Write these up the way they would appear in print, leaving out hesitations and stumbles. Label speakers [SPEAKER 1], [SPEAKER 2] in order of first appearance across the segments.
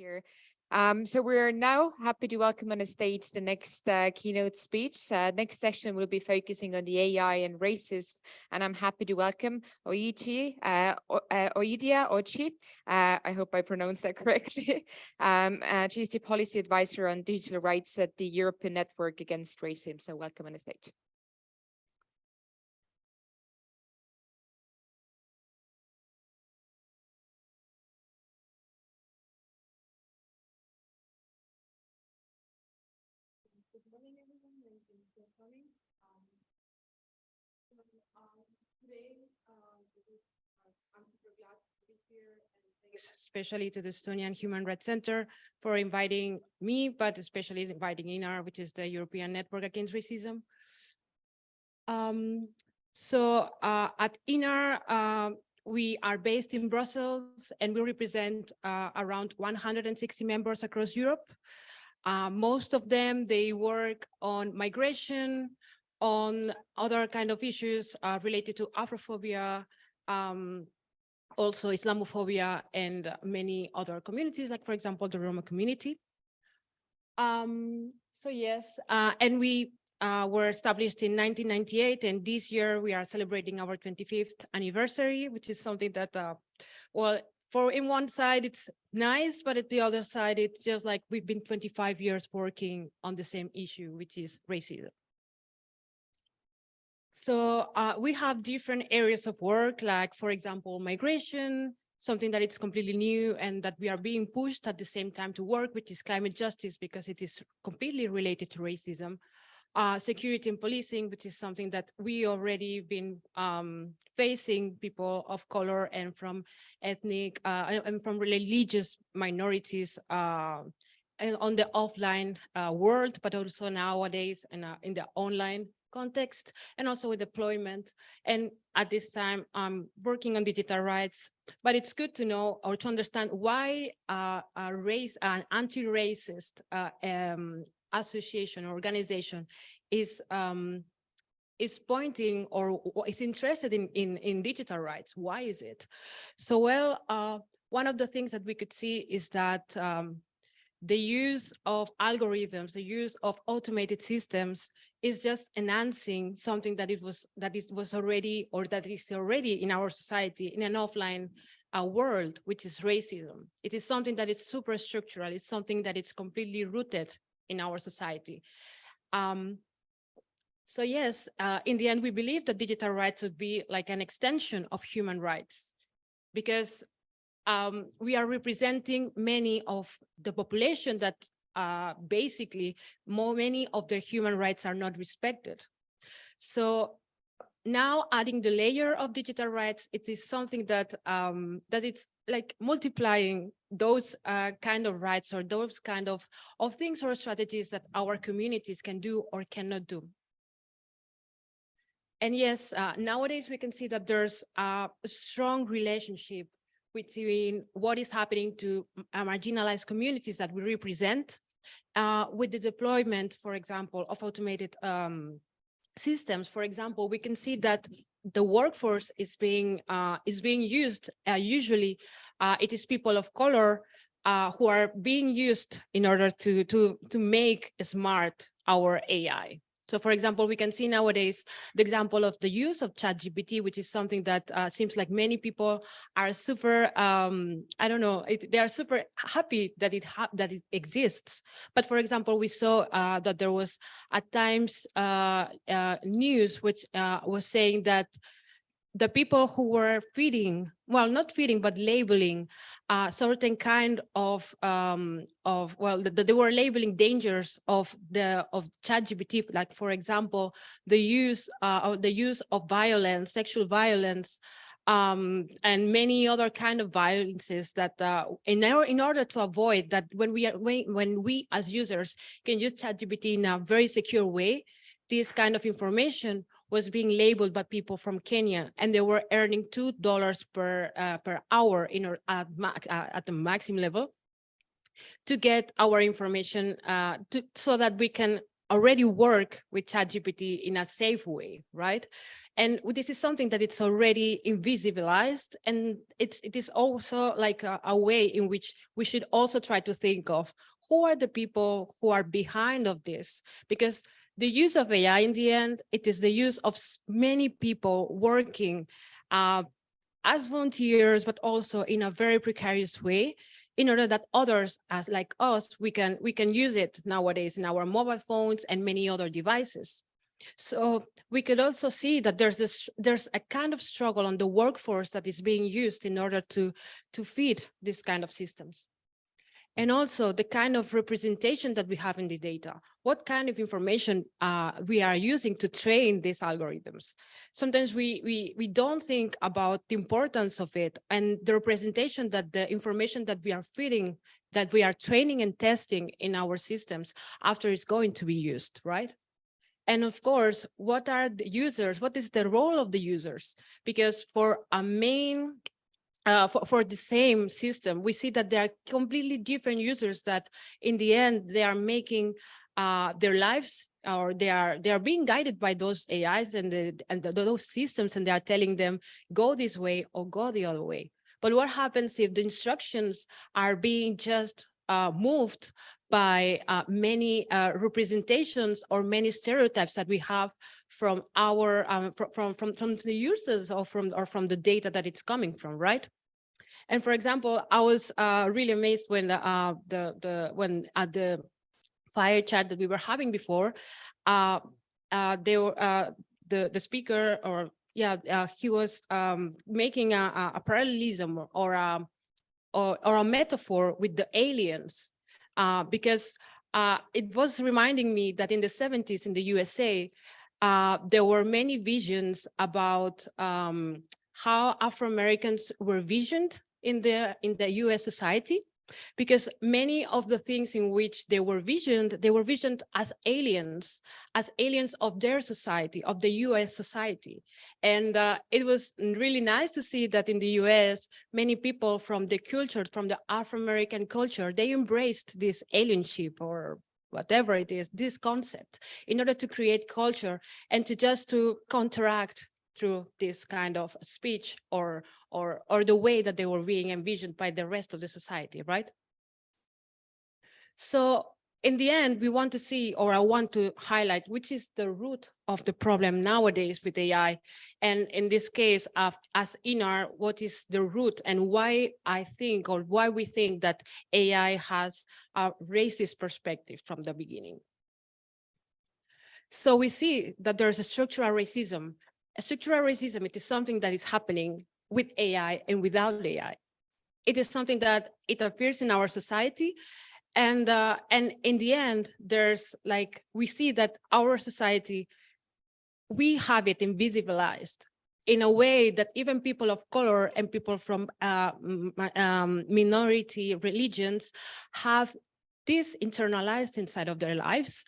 [SPEAKER 1] here. So we're now happy to welcome on the stage the next keynote speech. Next session will be focusing on the AI and racism, and I'm happy to welcome Oyidiya Oji. I hope I pronounced that correctly. She's the Policy Advisor on Digital Rights at the European Network Against Racism. So welcome on the stage.
[SPEAKER 2] Good morning, everyone, and thanks for coming. Today, I'm super glad to be here, and thanks especially to the Estonian Human Rights Centre for inviting me, but especially inviting ENAR, which is the European Network Against Racism. At ENAR, we are based in Brussels, and we represent around 160 members across Europe. Most of them, they work on migration, on other kind of issues related to Afrophobia, also Islamophobia, and many other communities, like, for example, the Roma community. And we were established in 1998, and this year we are celebrating our 25th anniversary, which is something that, in one side, it's nice, but at the other side, it's just like we've been 25 years working on the same issue, which is racism. So we have different areas of work, like, for example, migration, something that is completely new and that we are being pushed at the same time to work, which is climate justice, because it is completely related to racism. Security and policing, which is something that we already been facing people of color and from ethnic and from religious minorities and on the offline world, but also nowadays and in the online context, and also with deployment. And at this time, I'm working on digital rights, but it's good to know or to understand why an anti-racist association or organization is pointing or is interested in digital rights. Why is it? So, one of the things that we could see is that the use of algorithms, the use of automated systems is just enhancing something that is already in our society in an offline world, which is racism. It is something that is super structural. It's something that is completely rooted in our society. So yes, in the end, we believe that digital rights would be like an extension of human rights, because we are representing many of the population that basically many of their human rights are not respected. So now adding the layer of digital rights, it is something that it's like multiplying those kind of rights or those kind of things or strategies that our communities can do or cannot do. And yes, nowadays we can see that there's a strong relationship between what is happening to marginalized communities that we represent with the deployment, for example, of automated systems. For example, we can see that the workforce is being used. Usually, it is people of color who are being used in order to make smart our AI. So, for example, we can see nowadays the example of the use of ChatGPT, which is something that seems like many people are super, they are super happy that it exists. But for example, we saw that there was at times news which was saying that the people who were not feeding, but labeling certain kind of they were labeling dangers of ChatGPT, like, for example, the use of violence, sexual violence, and many other kind of violences that in order to avoid that, when we as users can use ChatGPT in a very secure way, this kind of information was being labeled by people from Kenya, and they were earning $2 per hour at the maximum level to get our information so that we can already work with ChatGPT in a safe way, right? And this is something that it's already invisibilized, and it is also like a way in which we should also try to think of who are the people who are behind of this, because the use of AI in the end, it is the use of many people working as volunteers, but also in a very precarious way, in order that others, as like us, we can use it nowadays in our mobile phones and many other devices. So we could also see that there's a kind of struggle on the workforce that is being used in order to feed this kind of systems. And also the kind of representation that we have in the data, what kind of information we are using to train these algorithms. Sometimes we don't think about the importance of it and the representation that the information that we are feeding, that we are training and testing in our systems after it's going to be used, right? And of course, what are the users? What is the role of the users? Because for a main for the same system, we see that there are completely different users that in the end, they are making their lives, or they are being guided by those AIs and those systems, and they are telling them, go this way or go the other way. But what happens if the instructions are being just moved by many representations or many stereotypes that we have from our from the users or from the data that it's coming from, right? And for example, I was really amazed when the fire chat that we were having before, they were the speaker, or he was making a parallelism or a metaphor with the aliens, because it was reminding me that in the 70s in the USA, there were many visions about how Afro-Americans were visioned in the US society, because many of the things in which they were visioned as aliens of their society, of the US society. And it was really nice to see that in the US, many people from the culture, from the Afro-American culture, they embraced this alienship or whatever it is, this concept, in order to create culture and to counteract through this kind of speech or the way that they were being envisioned by the rest of the society, right? So in the end, we want to see, or I want to highlight, which is the root of the problem nowadays with AI. And in this case, as ENAR, what is the root and why I think, or why we think that AI has a racist perspective from the beginning. So we see that there's a structural racism. A structural racism, it is something that is happening with AI and without AI. It is something that it appears in our society. And in the end, there's like, we see that our society, we have it invisibilized in a way that even people of color and people from minority religions have this internalized inside of their lives.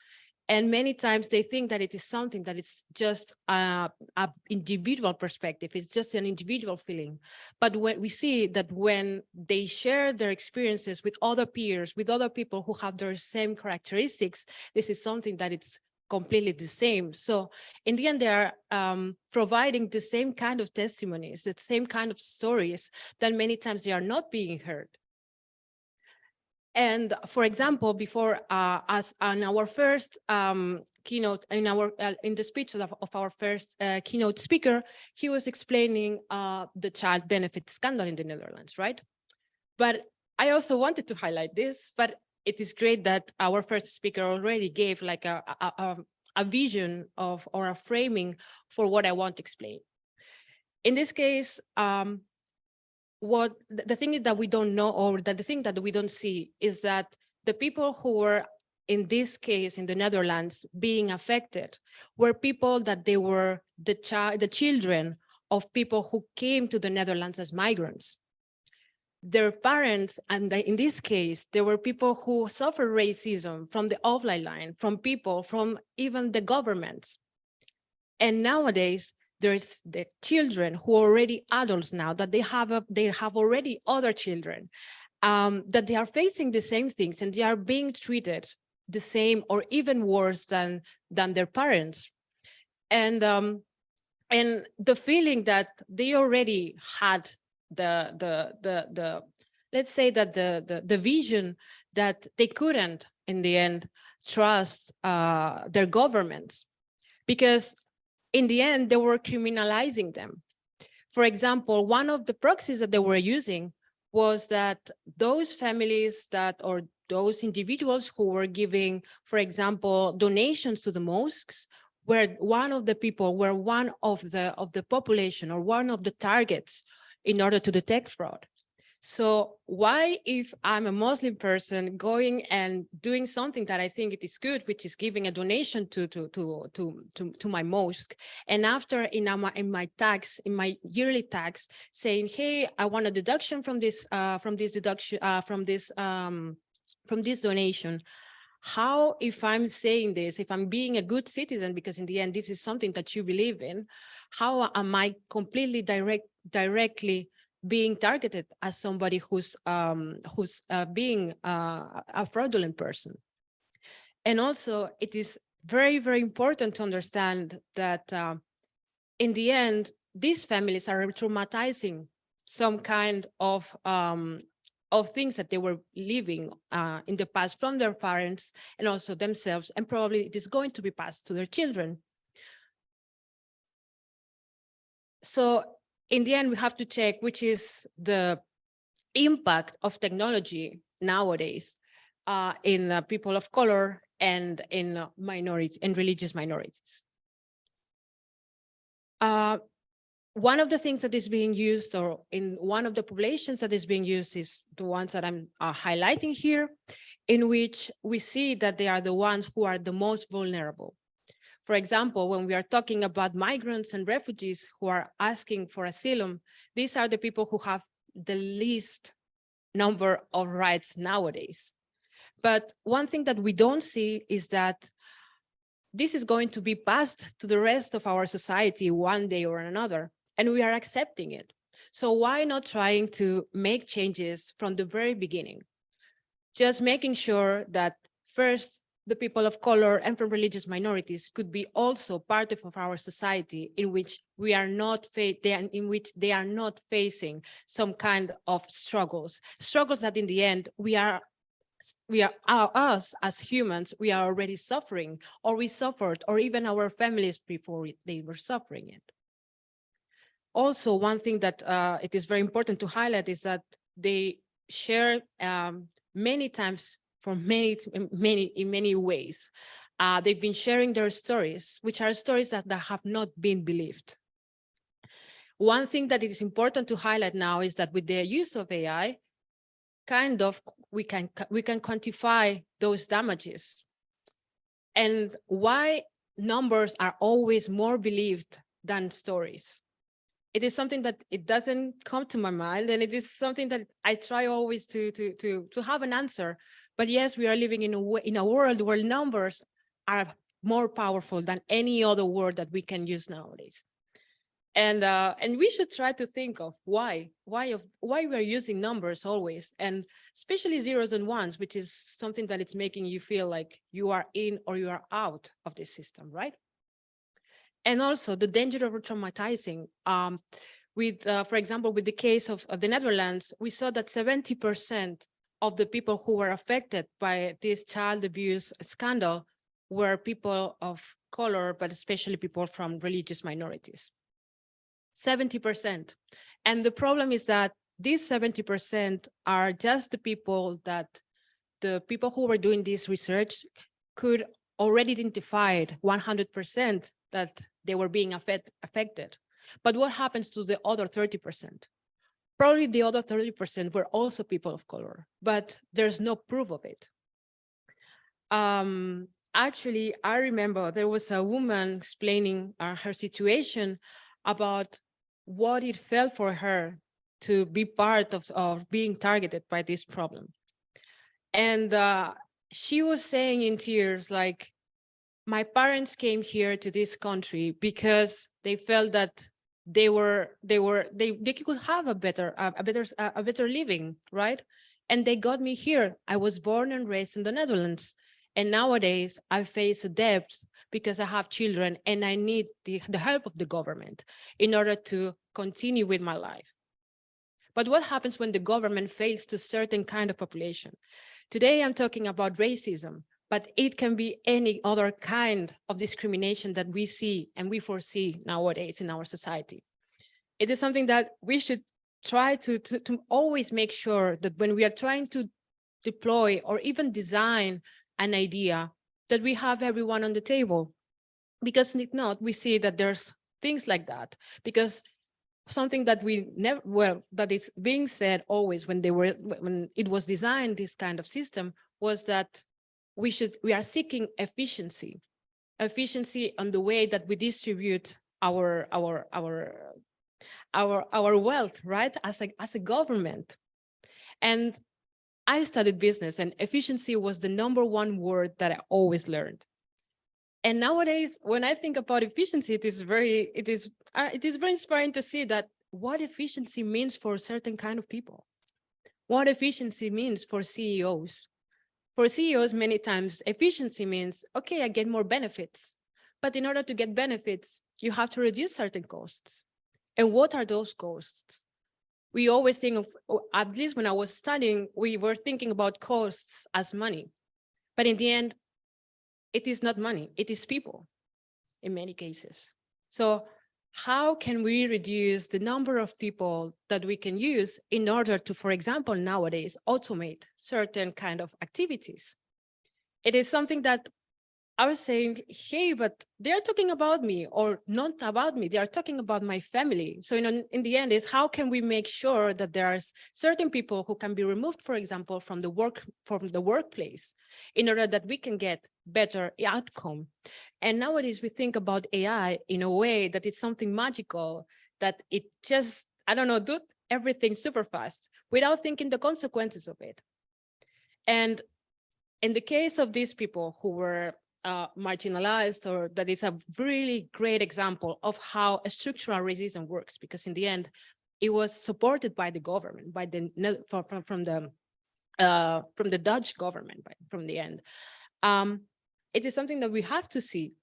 [SPEAKER 2] And many times they think that it is something that it's just an individual perspective. It's just an individual feeling. But when we see that when they share their experiences with other peers, with other people who have their same characteristics, this is something that it's completely the same. So in the end, they are providing the same kind of testimonies, the same kind of stories that many times they are not being heard. And for example, before as on our first keynote, in the speech of our first keynote speaker, he was explaining the child benefit scandal in the Netherlands, right? But I also wanted to highlight this, but it is great that our first speaker already gave like a vision of, or a framing for what I want to explain. In this case, what the thing is that we don't know, or that the thing that we don't see, is that the people who were in this case in the Netherlands being affected were people that they were the children of people who came to the Netherlands as migrants. Their parents, and in this case, there were people who suffered racism from the offline line, from people, from even the governments. And nowadays, there's the children who are already adults now, that they have already other children, that they are facing the same things and they are being treated the same or even worse than their parents. And And the feeling that they already had let's say that the vision that they couldn't in the end trust their governments, because in the end they were criminalizing them. For example, one of the proxies that they were using was that those families that, or those individuals who were giving, for example, donations to the mosques, were one of the people, were one of the population, or one of the targets in order to detect fraud. So why, if I'm a Muslim person going and doing something that I think it is good, which is giving a donation to my mosque, and after in my tax, in my yearly tax, saying, hey, I want a deduction from this donation. How, if I'm saying this, if I'm being a good citizen, because in the end this is something that you believe in, how am I completely directly being targeted as somebody who's being a fraudulent person? And also, it is very, very important to understand that in the end, these families are traumatizing some kind of things that they were living in the past from their parents and also themselves, and probably it is going to be passed to their children. So in the end, we have to check which is the impact of technology nowadays in people of color and in minority and religious minorities. One of the things that is being used, or in one of the populations that is being used, is the ones that I'm highlighting here, in which we see that they are the ones who are the most vulnerable. For example, when we are talking about migrants and refugees who are asking for asylum, these are the people who have the least number of rights nowadays. But one thing that we don't see is that this is going to be passed to the rest of our society one day or another, and we are accepting it. So why not trying to make changes from the very beginning? Just making sure that first, the people of color and from religious minorities could be also part of our society, in which we are not in which they are not facing some kind of struggles that in the end us as humans, we are already suffering, or we suffered, or even our families before they were suffering it. Also, one thing that it is very important to highlight is that they share many times in many ways. They've been sharing their stories, which are stories that have not been believed. One thing that it is important to highlight now is that with the use of AI, we can quantify those damages. And why numbers are always more believed than stories. It is something that it doesn't come to my mind, and it is something that I try always to have an answer. But yes, we are living in a world where numbers are more powerful than any other word that we can use nowadays. And we should try to think of why we are using numbers always, and especially zeros and ones, which is something that it's making you feel like you are in or you are out of this system, right? And also the danger of traumatizing. For example, with the case of the Netherlands, we saw that 70% of the people who were affected by this child abuse scandal were people of color, but especially people from religious minorities. 70%. And the problem is that these 70% are just the people who were doing this research could already identify 100% that they were being affected. But what happens to the other 30%? Probably the other 30% were also people of color, but there's no proof of it. Actually, I remember there was a woman explaining her situation about what it felt for her to be part of being targeted by this problem. And she was saying in tears, like, my parents came here to this country because they felt that they could have a better living, right? And they got me here. I was born and raised in the Netherlands, And nowadays I face a debt because I have children and I need the help of the government in order to continue with my life. But what happens when the government fails to certain kind of population? Today I'm talking about racism, but it can be any other kind of discrimination that we see and we foresee nowadays in our society. It is something that we should try to always make sure that when we are trying to deploy or even design an idea, that we have everyone on the table. Because if not, we see that there's things like that. Because something that we never, well, that is being said always when it was designed, this kind of system, was that we are seeking efficiency on the way that we distribute our wealth, right, as a government. And I studied business, and efficiency was the #1 word that I always learned. And nowadays, when I think about efficiency, it is very inspiring to see that what efficiency means for a certain kind of people, what efficiency means for CEOs. For CEOs, many times efficiency means, okay, I get more benefits, but in order to get benefits, you have to reduce certain costs. And what are those costs? We always think of, at least when I was studying, we were thinking about costs as money. But in the end, it is not money, it is people in many cases. So how can we reduce the number of people that we can use in order to, for example, nowadays, automate certain kind of activities? It is something that I was saying, hey, but they're talking about me, or not about me, they are talking about my family. So in the end is, how can we make sure that there are certain people who can be removed, for example, from the workplace, in order that we can get better outcome? And nowadays we think about AI in a way that it's something magical, that it just, I don't know, do everything super fast without thinking the consequences of it. And in the case of these people who were marginalized, or that is a really great example of how structural racism works, because in the end, it was supported by the government, by the from the Dutch government, from the end. It is something that we have to see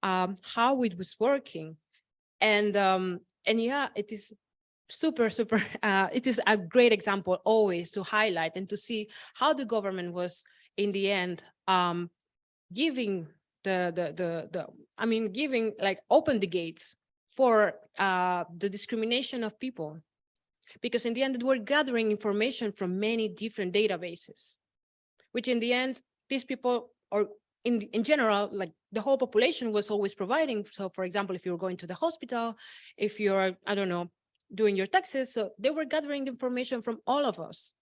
[SPEAKER 2] how it was working, and yeah, it is super. It is a great example always to highlight and to see how the government was in the end giving giving, like, open the gates for the discrimination of people, because in the end we're gathering information from many different databases, which in the end these people, or in general, like the whole population, was always providing. So for example, if you're going to the hospital, if you're, I don't know, doing your taxes, so they were gathering information from all of us.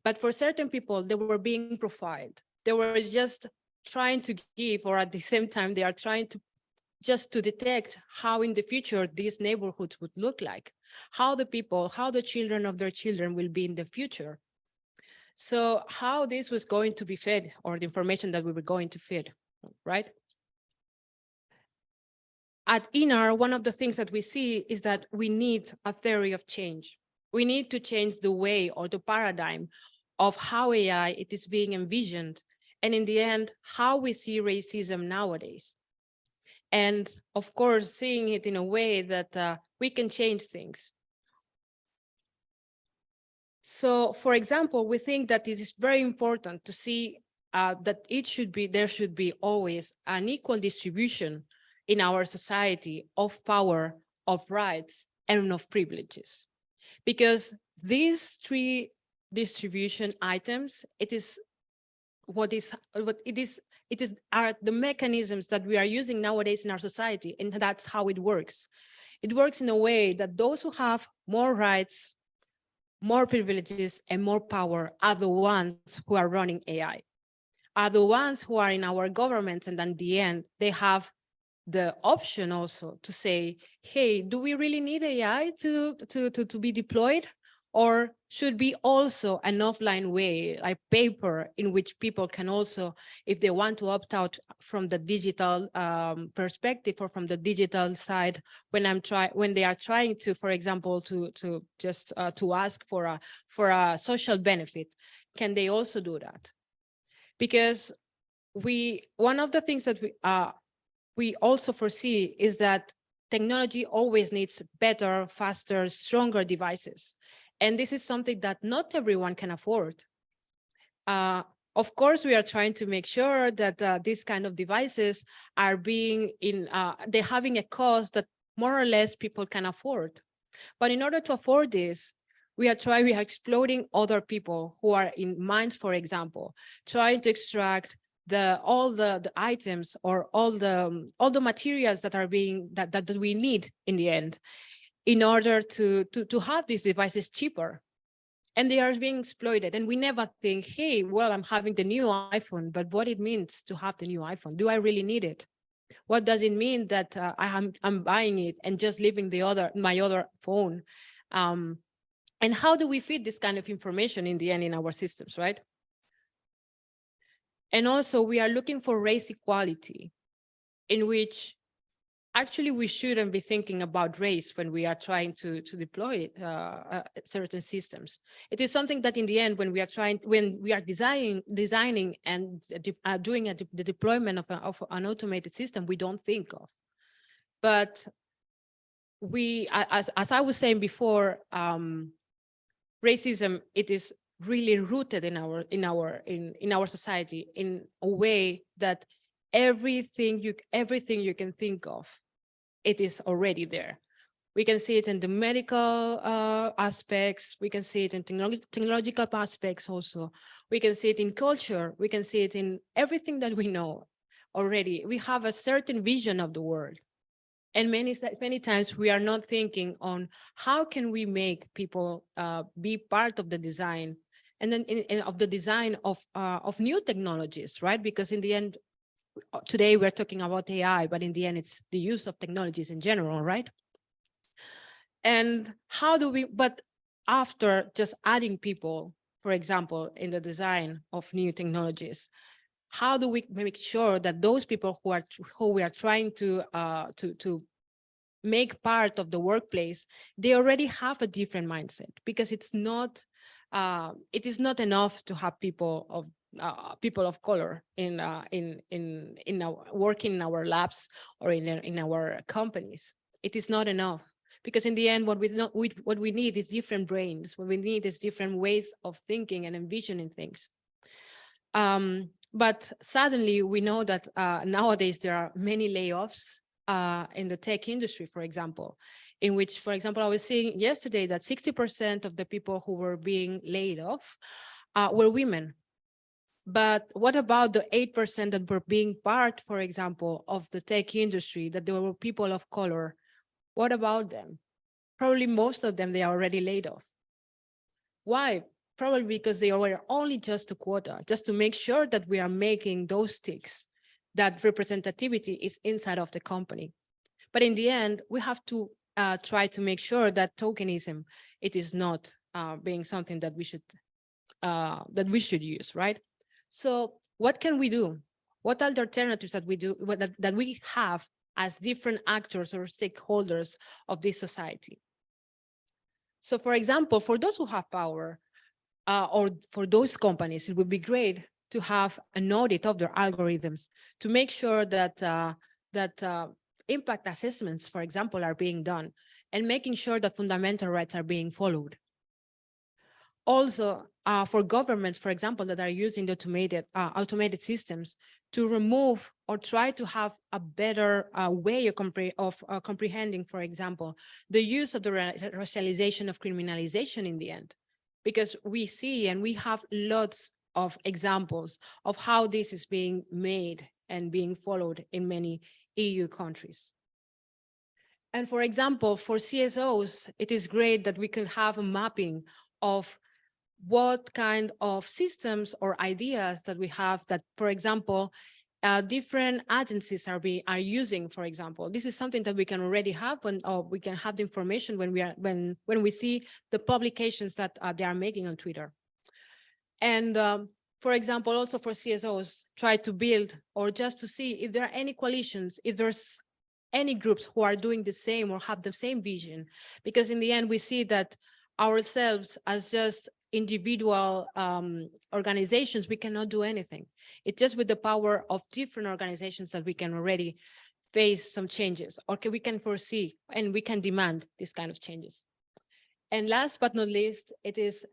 [SPEAKER 2] But for certain people, they were being profiled. They were just trying to give, or at the same time, they are trying to just to detect how in the future these neighborhoods would look like, how the children of their children will be in the future. So how this was going to be fed, or the information that we were going to feed, right? At ENAR, one of the things that we see is that we need a theory of change. We need to change the way, or the paradigm of how AI it is being envisioned, and in the end, how we see racism nowadays. And of course, seeing it in a way that we can change things. So for example, we think that it is very important to see that there should be always an equal distribution in our society of power, of rights, and of privileges. Because these three distribution items, it is are the mechanisms that we are using nowadays in our society, and that's how it works. It works in a way that those who have more rights, more privileges, and more power are the ones who are running AI, are the ones who are in our governments, and at the end, they have the option also to say, hey, do we really need AI to be deployed? Or should be also an offline way, like paper, in which people can also, if they want to opt out from the digital perspective, or from the digital side, when they are trying to, for example, to ask for a social benefit, can they also do that? Because one of the things that we also foresee is that technology always needs better, faster, stronger devices. And this is something that not everyone can afford. Of course, we are trying to make sure that these kind of devices are they're having a cost that more or less people can afford. But in order to afford this, we are exploiting other people who are in mines, for example, trying to extract all the items or all the materials that are that we need in the end, in order to have these devices cheaper. And they are being exploited. And we never think, hey, well, I'm having the new iPhone, but what it means to have the new iPhone? Do I really need it? What does it mean that I'm buying it and just leaving my other phone? And how do we feed this kind of information in the end in our systems, right? And also we are looking for race equality, in which actually we shouldn't be thinking about race when we are trying to deploy certain systems. It is something that in the end, when we are designing and doing the deployment of an automated system, we don't think of. But as I was saying before, racism, it is really rooted in our society in a way that everything you can think of, it is already there. We can see it in the medical aspects. We can see it in technological aspects also. We can see it in culture. We can see it in everything that we know already. We have a certain vision of the world. And many times we are not thinking on how can we make people be part of the design, and then of the design of new technologies, right? Because in the end, today we're talking about AI, but in the end, it's the use of technologies in general, right? And how do we, but after just adding people, for example, in the design of new technologies, how do we make sure that those people who we are trying to make part of the workplace, they already have a different mindset? Because it is not enough to have people of color in our working in our labs or in our companies. It is not enough, because in the end, what we need is different brains. What we need is different ways of thinking and envisioning things. But suddenly we know that nowadays there are many layoffs in the tech industry, for example, in which, for example, I was seeing yesterday that 60% of the people who were being laid off were women. But what about the 8% that were being part, for example, of the tech industry, that there were people of color? What about them? Probably most of them, they are already laid off. Why? Probably because they were only just a quota, just to make sure that we are making those ticks, that representativity is inside of the company. But in the end, we have to try to make sure that tokenism, it is not being something that we should use, right? So what can we do? What are the alternatives that we have as different actors or stakeholders of this society? So for example, for those who have power, or for those companies, it would be great to have an audit of their algorithms to make sure that impact assessments, for example, are being done, and making sure that fundamental rights are being followed. Also, for governments, for example, that are using the automated systems, to remove or try to have a better way of comprehending, for example, the use of the racialization of criminalization in the end. Because we see and we have lots of examples of how this is being made and being followed in many EU countries. And for example, for CSOs, it is great that we can have a mapping of what kind of systems or ideas that we have that, for example, different agencies are using, for example. This is something that we can already have we can have the information when we see the publications that they are making on Twitter. And for example, also for CSOs, try to build, or just to see if there are any coalitions, if there's any groups who are doing the same or have the same vision. Because in the end, we see that ourselves as just individual organizations, we cannot do anything. It's just with the power of different organizations that we can already face some changes, or we can foresee and we can demand this kind of changes. And last but not least, it is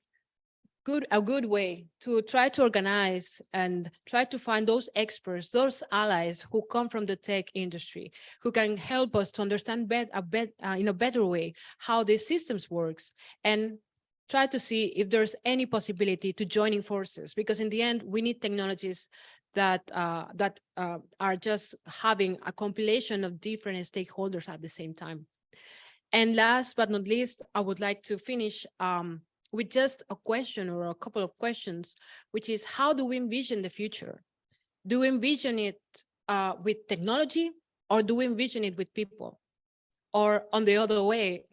[SPEAKER 2] a good way to try to organize and try to find those experts, those allies who come from the tech industry, who can help us to understand in a better way how these systems works, and try to see if there's any possibility to joining forces, because in the end, we need technologies that are just having a compilation of different stakeholders at the same time. And last but not least, I would like to finish with just a question or a couple of questions, which is, how do we envision the future? Do we envision it with technology, or do we envision it with people? Or on the other way,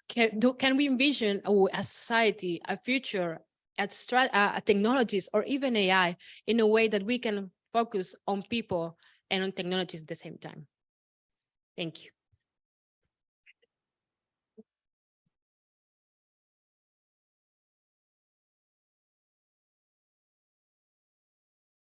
[SPEAKER 2] can we envision a society, a future, technologies, or even AI in a way that we can focus on people and on technologies at the same time? Thank you.